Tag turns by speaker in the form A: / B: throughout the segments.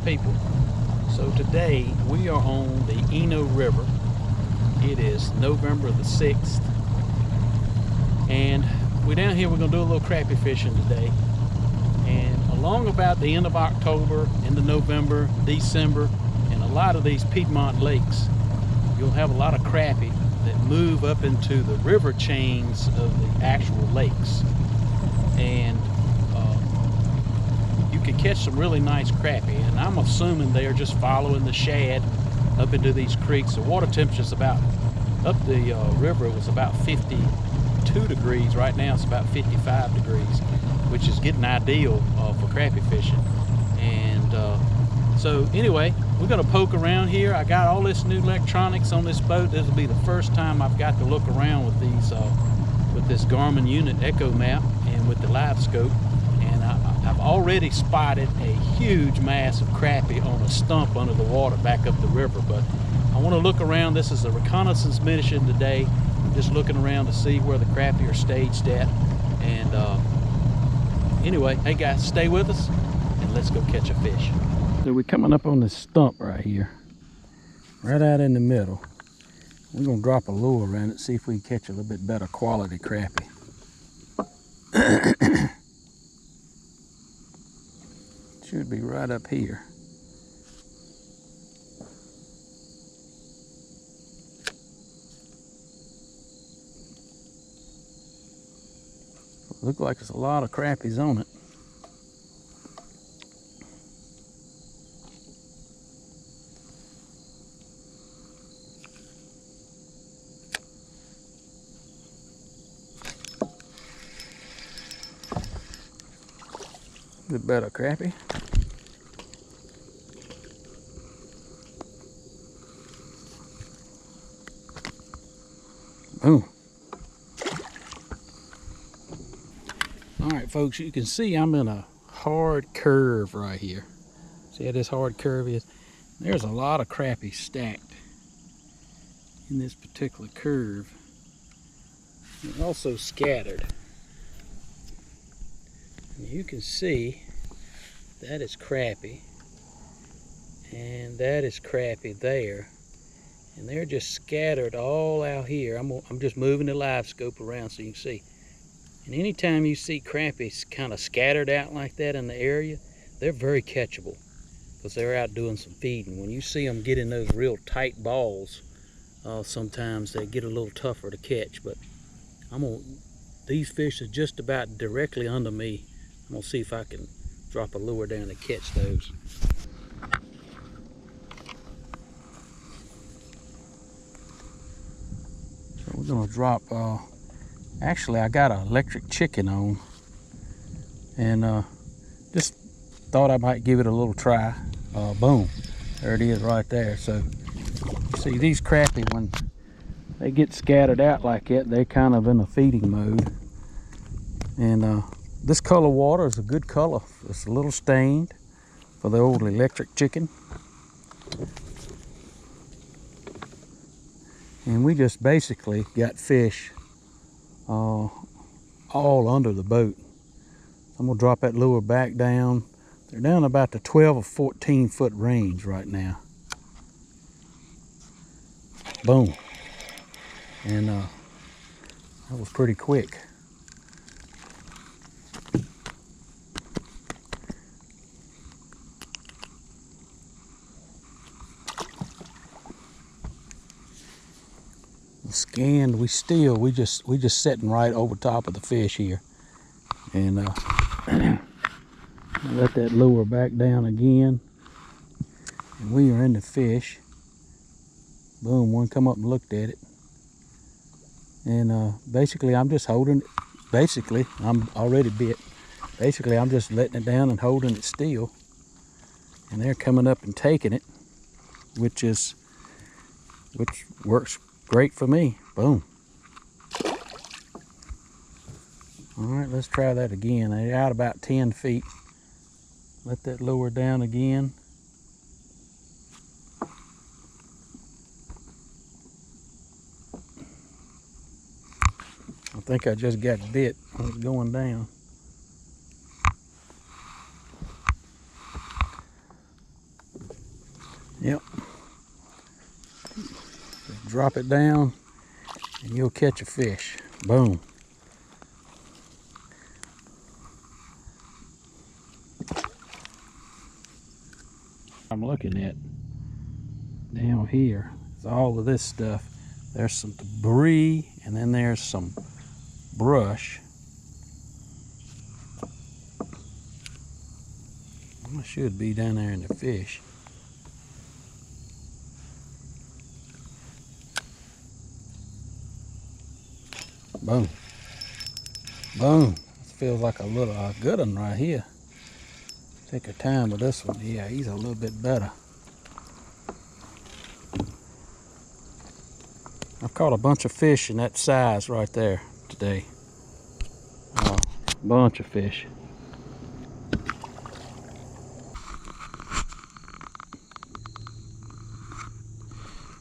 A: people? So today we are on the Eno River. It is November the 6th, and we're down here. We're gonna do a little crappie fishing today, and along about the end of October into November, December, and a lot of these Piedmont lakes, you'll have a lot of crappie that move up into the river chains of the actual lakes, and you can catch some really nice crappie. And I'm assuming they are just following the shad up into these creeks. The water temperature is about, up the river, it was about 52 degrees. Right now it's about 55 degrees, which is getting ideal for crappie fishing. And so anyway, we're gonna poke around here. I got all this new electronics on this boat. This will be the first time I've got to look around with these with this Garmin unit Echo map and with the LiveScope. And I've already spotted a huge mass of crappie on a stump under the water back up the river. But I want to look around. This is a reconnaissance mission today. I'm just looking around to see where the crappie are staged at. And anyway, hey guys, stay with us and let's go catch a fish. So we're coming up on this stump right here, right out in the middle. We're gonna drop a lure around it, see if we can catch a little bit better quality crappie. Should be right up here. Look like there's a lot of crappies on it. A bit better crappie. Boom. All right, folks, you can see I'm in a hard curve right here. See how this hard curve is? There's a lot of crappie stacked in this particular curve. They're also scattered. And you can see that is crappie, and that is crappie there. And they're just scattered all out here. I'm just moving the LiveScope around so you can see. And anytime you see crappie kind of scattered out like that in the area, they're very catchable because they're out doing some feeding. When you see them get in those real tight balls, sometimes they get a little tougher to catch. But these fish are just about directly under me. I'm gonna see if I can drop a lure down to catch those. So we're gonna drop, actually I got an electric chicken on, and just thought I might give it a little try. Boom, there it is right there. So see, these crappie, when they get scattered out like that, they're kind of in a feeding mode. And this color water is a good color. It's a little stained for the old electric chicken. And we just basically got fish all under the boat. I'm gonna drop that lure back down. They're down about the 12 or 14 foot range right now. Boom. And that was pretty quick. Scanned, we just sitting right over top of the fish here. And let that lure back down again, and we are in the fish. Boom, one come up and looked at it. And basically I'm just holding it. Basically I'm already bit. Basically I'm just letting it down and holding it still, and they're coming up and taking it, which works great for me. Boom. All right, let's try that again. They're out about 10 feet. Let that lure down again. I think I just got bit when it's going down. Yep. Just drop it down and you'll catch a fish. Boom. I'm looking at down here is all of this stuff. There's some debris and then there's some brush. I should be down there in the fish. Boom. Boom. This feels like a good one right here. Take your time with this one. Yeah, he's a little bit better. I've caught a bunch of fish in that size right there today. Bunch of fish.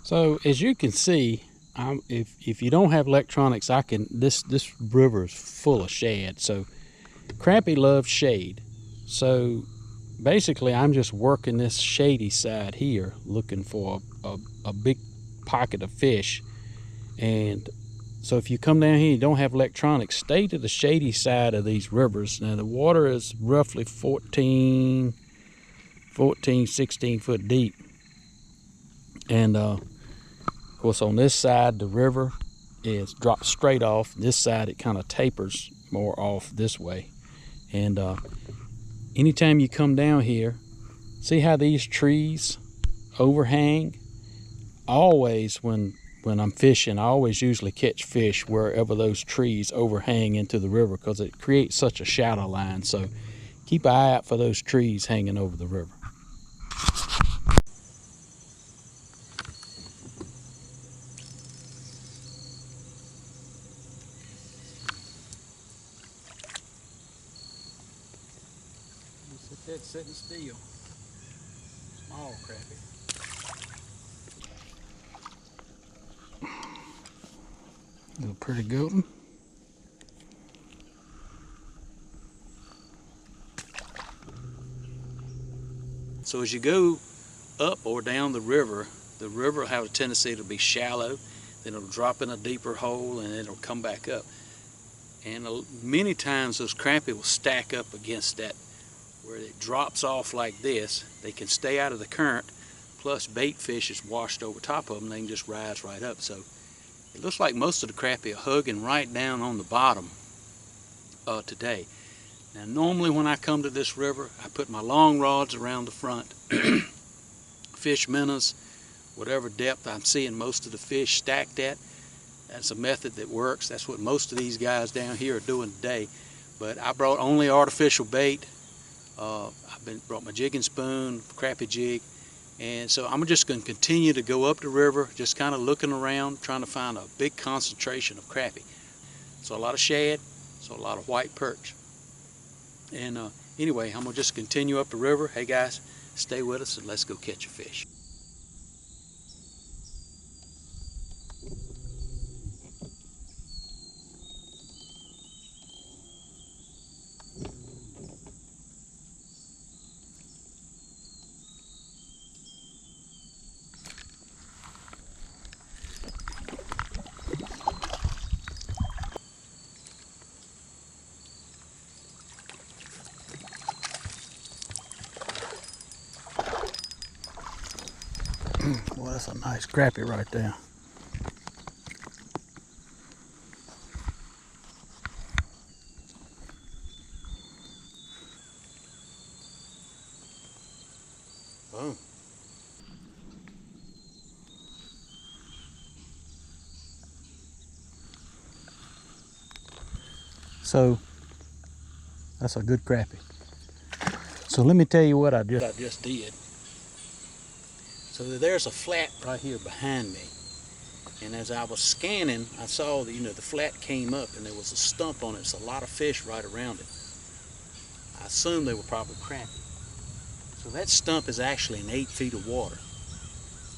A: So as you can see, if you don't have electronics, this river is full of shad. So crappie love shade. So basically I'm just working this shady side here looking for a big pocket of fish. And so if you come down here and you don't have electronics, stay to the shady side of these rivers. Now the water is roughly 14, 16 foot deep. And of course on this side the river is dropped straight off. This side it kind of tapers more off this way. And anytime you come down here, see how these trees overhang? Always when I'm fishing, I always usually catch fish wherever those trees overhang into the river because it creates such a shadow line. So keep an eye out for those trees hanging over the river. Sit there sitting still. Small crappie. A pretty good one. So as you go up or down the river will have a tendency to be shallow, then it'll drop in a deeper hole and it'll come back up. And many times those crappie will stack up against that where it drops off like this. They can stay out of the current, plus bait fish is washed over top of them, they can just rise right up. So it looks like most of the crappie are hugging right down on the bottom today. Now normally when I come to this river, I put my long rods around the front, fish minnows, whatever depth I'm seeing most of the fish stacked at. That's a method that works. That's what most of these guys down here are doing today. But I brought only artificial bait. Brought my jigging spoon, crappie jig. And so I'm just going to continue to go up the river, just kind of looking around, trying to find a big concentration of crappie. So a lot of shad, so a lot of white perch. And anyway, I'm going to just continue up the river. Hey guys, stay with us and let's go catch a fish. Well, that's a nice crappie right there. Boom. So that's a good crappie. So let me tell you what I just did. So there's a flat right here behind me, and as I was scanning, I saw that the flat came up and there was a stump on it. So a lot of fish right around it. I assumed they were probably crappie. So that stump is actually in 8 feet of water,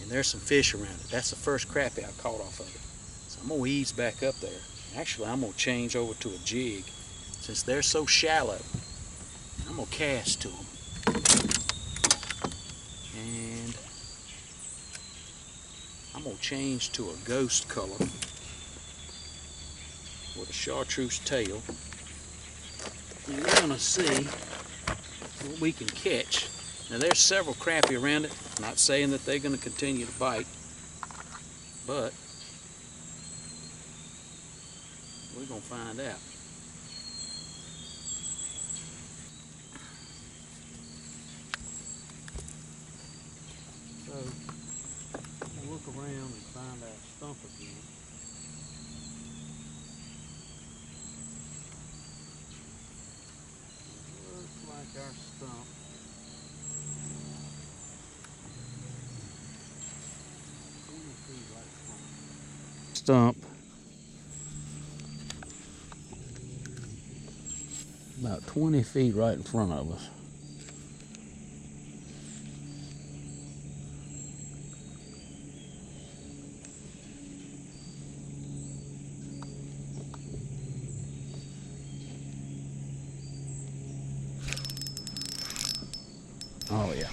A: and there's some fish around it. That's the first crappie I caught off of it. So I'm gonna ease back up there. Actually, I'm gonna change over to a jig since they're so shallow, and I'm gonna cast to them. And I'm gonna change to a ghost color with a chartreuse tail. And we're gonna see what we can catch. Now there's several crappie around it. I'm not saying that they're gonna continue to bite, but we're gonna find out. So we'll look around and find our stump again. Looks like our stump. Stump about 20 feet right in front of us. Oh yeah,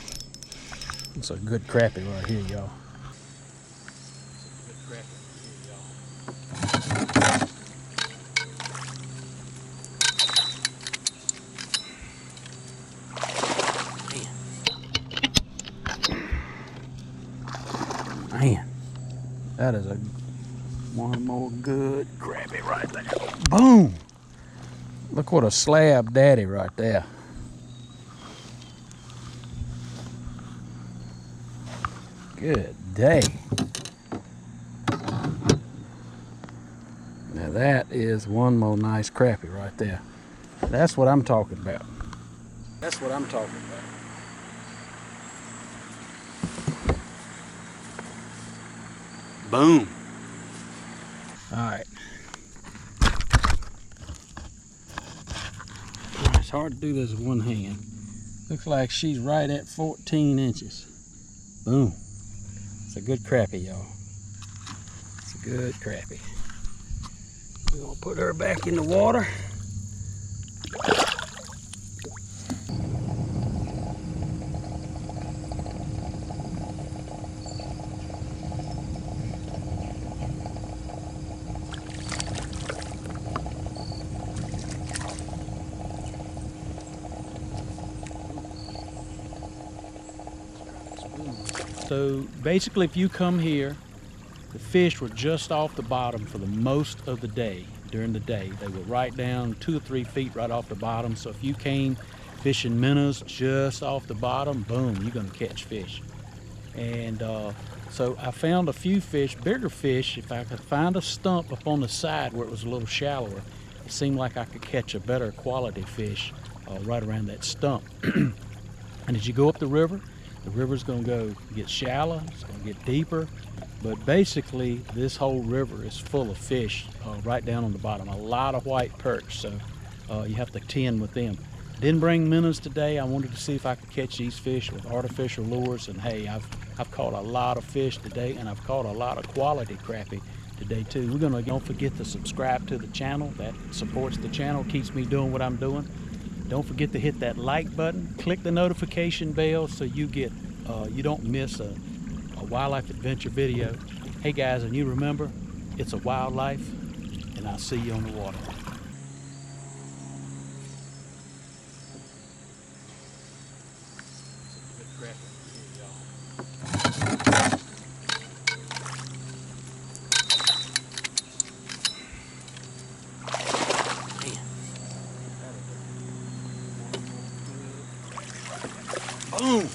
A: it's a good crappie right here, y'all. Man, that is one more good crappie right there. Boom! Look what a slab daddy right there. Good day. Now that is one more nice crappie right there. That's what I'm talking about. That's what I'm talking about. Boom. All right. It's hard to do this with one hand. Looks like she's right at 14 inches. Boom. It's a good crappie, y'all. It's a good crappie. We're gonna put her back in the water. So basically, if you come here, the fish were just off the bottom for the most of the day. During the day, they were right down 2 or 3 feet right off the bottom. So if you came fishing minnows just off the bottom, boom, you're gonna catch fish. And so I found a few fish, bigger fish. If I could find a stump up on the side where it was a little shallower, it seemed like I could catch a better quality fish right around that stump. And as you go up the river's gonna go get shallow, it's gonna get deeper, but basically this whole river is full of fish right down on the bottom. A lot of white perch, so you have to tend with them. Didn't bring minnows today. I wanted to see if I could catch these fish with artificial lures, and hey, I've caught a lot of fish today, and I've caught a lot of quality crappie today too. Don't forget to subscribe to the channel. That supports the channel, keeps me doing what I'm doing. Don't forget to hit that like button, click the notification bell so you don't miss a wildlife adventure video. Hey guys, and you remember, it's a wildlife, and I'll see you on the water.